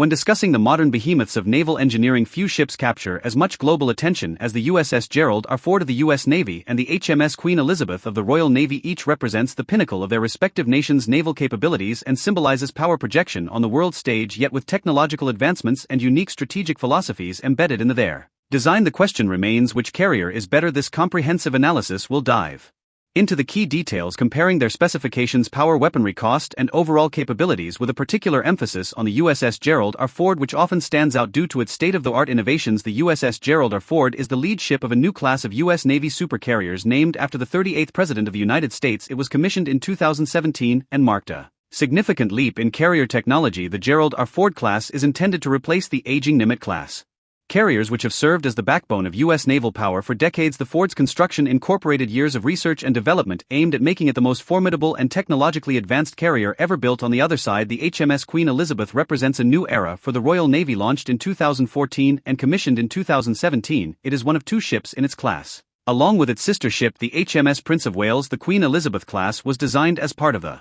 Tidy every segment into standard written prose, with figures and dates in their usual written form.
When discussing the modern behemoths of naval engineering, few ships capture as much global attention as the USS Gerald R Ford of the U.S. Navy and the HMS Queen Elizabeth of the Royal Navy. Each represents the pinnacle of their respective nations' naval capabilities and symbolizes power projection on the world stage, yet with technological advancements and unique strategic philosophies embedded in their design. The question remains, which carrier is better? This comprehensive analysis will dive into the key details, comparing their specifications, power, weaponry, cost, and overall capabilities, with a particular emphasis on the USS Gerald R Ford, which often stands out due to its state-of-the-art innovations. The USS Gerald R Ford is the lead ship of a new class of U.S. Navy supercarriers named after the 38th President of the United States. It was commissioned in 2017 and marked a significant leap in carrier technology. The Gerald R Ford class is intended to replace the aging Nimitz class carriers, which have served as the backbone of U.S. naval power for decades. The Ford's construction incorporated years of research and development aimed at making it the most formidable and technologically advanced carrier ever built. On the other side, the HMS Queen Elizabeth represents a new era for the Royal Navy. Launched in 2014 and commissioned in 2017, it is one of two ships in its class. Along with its sister ship, the HMS Prince of Wales, the Queen Elizabeth class was designed as part of the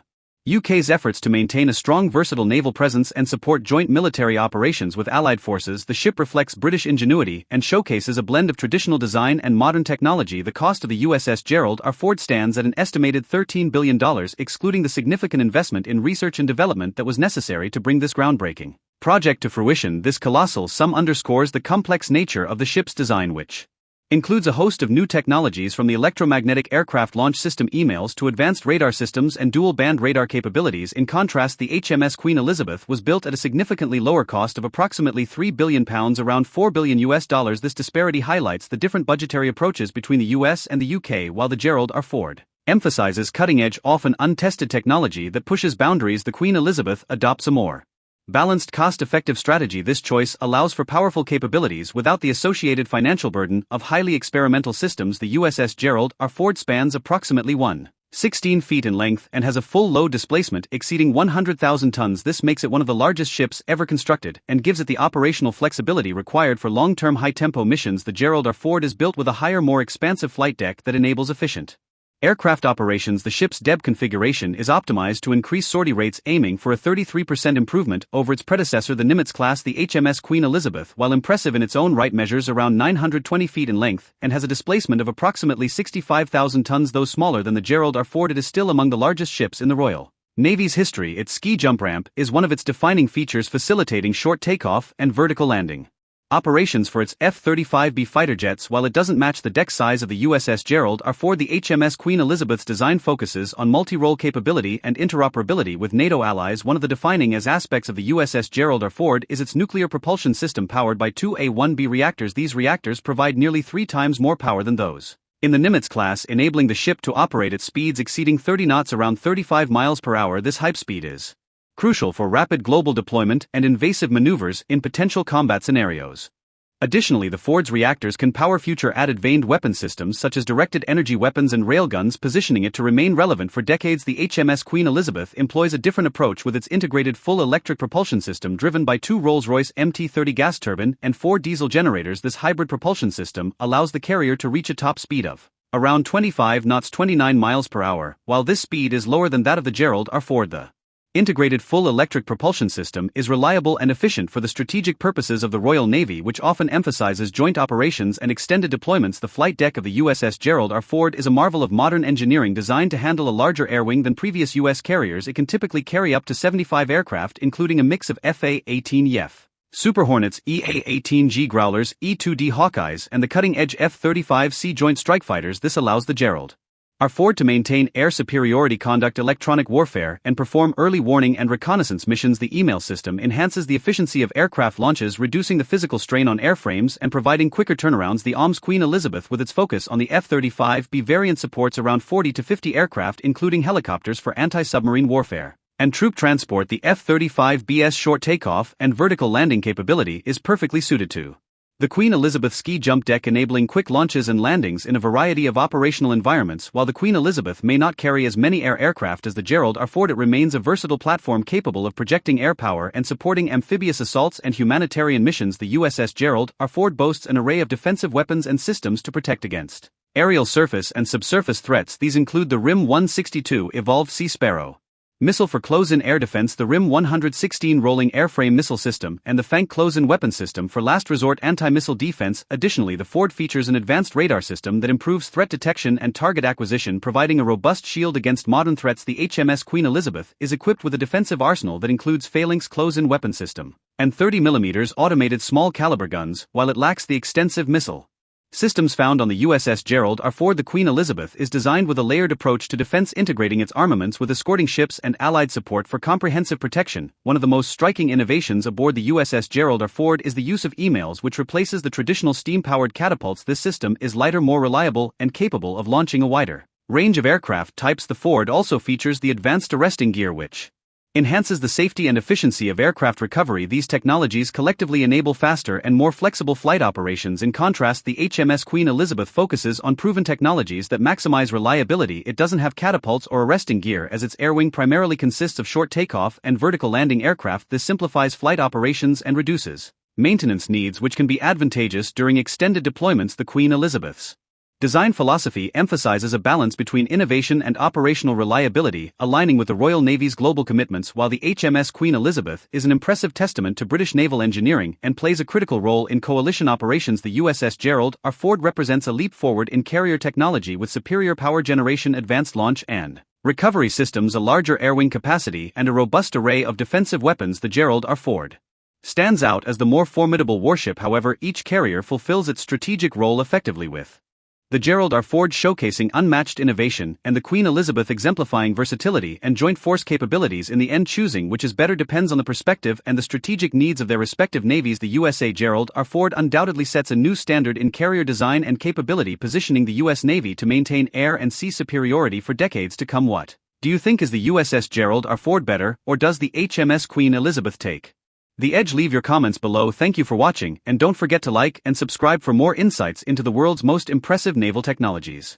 UK's efforts to maintain a strong, versatile naval presence and support joint military operations with allied forces. The ship reflects British ingenuity and showcases a blend of traditional design and modern technology. The cost of the USS Gerald R Ford stands at an estimated $13 billion, excluding the significant investment in research and development that was necessary to bring this groundbreaking project to fruition. This colossal sum underscores the complex nature of the ship's design, which includes a host of new technologies, from the electromagnetic aircraft launch system EMALS to advanced radar systems and dual-band radar capabilities. In contrast, the HMS Queen Elizabeth was built at a significantly lower cost of approximately £3 billion, around $4 billion US. This disparity highlights the different budgetary approaches between the US and the UK. While the Gerald R Ford emphasizes cutting-edge, often untested technology that pushes boundaries, the Queen Elizabeth adopts a more balanced, cost-effective strategy. This choice allows for powerful capabilities without the associated financial burden of highly experimental systems. The USS Gerald R Ford spans approximately 116 feet in length and has a full load displacement exceeding 100,000 tons. This makes it one of the largest ships ever constructed and gives it the operational flexibility required for long-term high-tempo missions. The Gerald R Ford is built with a higher, more expansive flight deck that enables efficient aircraft operations. The ship's DEB configuration is optimized to increase sortie rates, aiming for a 33% improvement over its predecessor, the Nimitz class. The HMS Queen Elizabeth, while impressive in its own right, measures around 920 feet in length and has a displacement of approximately 65,000 tons. Though smaller than the Gerald R Ford, it is still among the largest ships in the Royal Navy's history. Its ski jump ramp is one of its defining features, facilitating short takeoff and vertical landing operations for its F-35B fighter jets. While it doesn't match the deck size of the USS Gerald R Ford, the HMS Queen Elizabeth's design focuses on multi-role capability and interoperability with NATO allies. One of the defining aspects of the USS Gerald R Ford is its nuclear propulsion system, powered by two A-1B reactors. These reactors provide nearly 3 times more power than those in the Nimitz class, enabling the ship to operate at speeds exceeding 30 knots, around 35 miles per hour. This hype speed is crucial for rapid global deployment and invasive maneuvers in potential combat scenarios. Additionally, the Ford's reactors can power future added vaned weapon systems such as directed energy weapons and railguns, positioning it to remain relevant for decades. The HMS Queen Elizabeth employs a different approach with its integrated full electric propulsion system, driven by 2 Rolls-Royce MT-30 gas turbine and 4 diesel generators. This hybrid propulsion system allows the carrier to reach a top speed of around 25 knots, 29 miles per hour. While this speed is lower than that of the Gerald R Ford, the integrated full electric propulsion system is reliable and efficient for the strategic purposes of the Royal Navy, which often emphasizes joint operations and extended deployments. The flight deck of the USS Gerald R Ford is a marvel of modern engineering, designed to handle a larger air wing than previous U.S. carriers. It can typically carry up to 75 aircraft, including a mix of FA-18 Super Hornets, EA-18G Growlers, E-2D Hawkeyes, and the cutting-edge F-35C Joint Strike Fighters. This allows the Gerald R Ford to maintain air superiority, conduct electronic warfare, and perform early warning and reconnaissance missions. The EMALS system enhances the efficiency of aircraft launches, reducing the physical strain on airframes and providing quicker turnarounds. The OMS Queen Elizabeth, with its focus on the F-35B variant, supports around 40 to 50 aircraft, including helicopters for anti-submarine warfare and troop transport. The F-35B's short takeoff and vertical landing capability is perfectly suited to the Queen Elizabeth ski jump deck, enabling quick launches and landings in a variety of operational environments. While the Queen Elizabeth may not carry as many aircraft as the Gerald R Ford, it remains a versatile platform capable of projecting air power and supporting amphibious assaults and humanitarian missions. The USS Gerald R Ford boasts an array of defensive weapons and systems to protect against aerial, surface, and subsurface threats. These include the RIM-162 Evolved Sea Sparrow Missile for close-in air defense. The RIM 116 rolling airframe missile system and the FANK close-in weapon system for last resort anti-missile defense. Additionally, the Ford features an advanced radar system that improves threat detection and target acquisition, providing a robust shield against modern threats. The HMS Queen Elizabeth is equipped with a defensive arsenal that includes Phalanx close-in weapon system and 30mm automated small caliber guns, while it lacks the extensive missile systems found on the USS Gerald R Ford. The Queen Elizabeth is designed with a layered approach to defense, integrating its armaments with escorting ships and allied support for comprehensive protection. One of the most striking innovations aboard the USS Gerald R Ford is the use of EMALS, which replaces the traditional steam-powered catapults. This system is lighter, more reliable, and capable of launching a wider range of aircraft types. The Ford also features the advanced arresting gear, which enhances the safety and efficiency of aircraft recovery. These technologies collectively enable faster and more flexible flight operations. In contrast, the HMS Queen Elizabeth focuses on proven technologies that maximize reliability. It doesn't have catapults or arresting gear, as its air wing primarily consists of short takeoff and vertical landing aircraft. This simplifies flight operations and reduces maintenance needs, which can be advantageous during extended deployments. The Queen Elizabeth's design philosophy emphasizes a balance between innovation and operational reliability, aligning with the Royal Navy's global commitments. While the HMS Queen Elizabeth is an impressive testament to British naval engineering and plays a critical role in coalition operations, the USS Gerald R Ford represents a leap forward in carrier technology with superior power generation, advanced launch and recovery systems, a larger air wing capacity, and a robust array of defensive weapons. The Gerald R Ford stands out as the more formidable warship. However, each carrier fulfills its strategic role effectively, with the Gerald R Ford showcasing unmatched innovation and the Queen Elizabeth exemplifying versatility and joint force capabilities. In the end, choosing which is better depends on the perspective and the strategic needs of their respective navies. The USA Gerald R Ford undoubtedly sets a new standard in carrier design and capability, positioning the US Navy to maintain air and sea superiority for decades to come. What do you think? Is the USS Gerald R Ford better, or does the HMS Queen Elizabeth take the edge? Leave your comments below. Thank you for watching, and don't forget to like and subscribe for more insights into the world's most impressive naval technologies.